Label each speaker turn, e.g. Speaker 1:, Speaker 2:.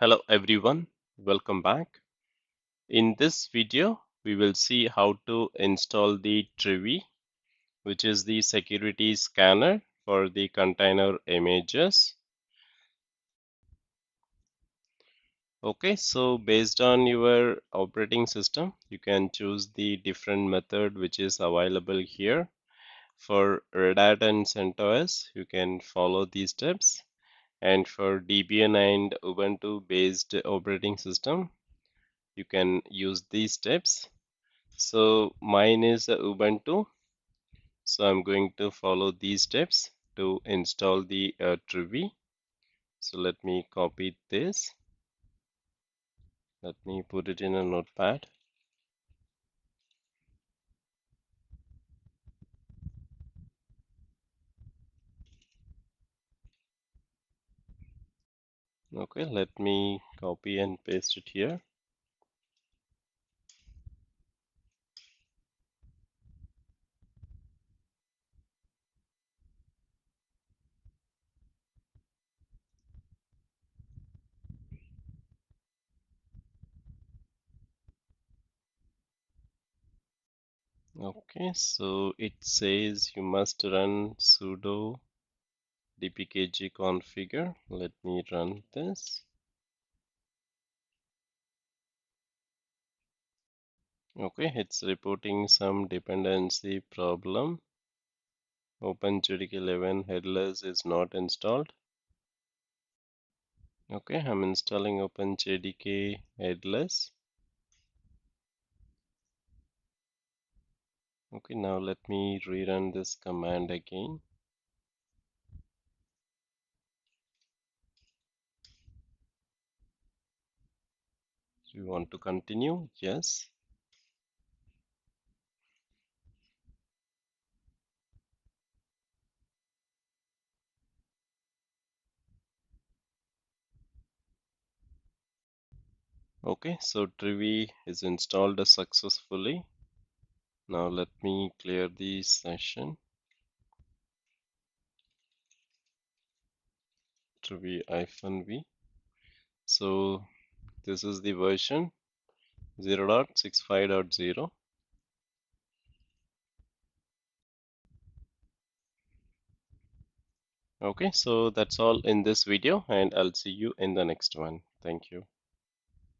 Speaker 1: Hello everyone, welcome back. In this video, we will see how to install the Trivy, which is the security scanner for the container images. Okay, so based on your operating system, you can choose the different method which is available here. For Red Hat and CentOS, you can follow these steps. And for Debian and Ubuntu based operating system, you can use these steps. So mine is Ubuntu. So I'm going to follow these steps to install the Trivy. So let me copy this. Let me put it in a notepad. Okay, let me copy and paste it here. Okay, so it says you must run sudo dpkg configure. Let me run this. Okay, it's reporting some dependency problem. OpenJDK 11 headless is not installed. Okay, I'm installing OpenJDK headless. Okay, now let me rerun this command again. Do you want to continue? Yes. Okay, so Trivy is installed successfully. Now let me clear the session. Trivy-v. So this is the version 0.65.0. Okay, so that's all in this video, and I'll see you in the next one. Thank you.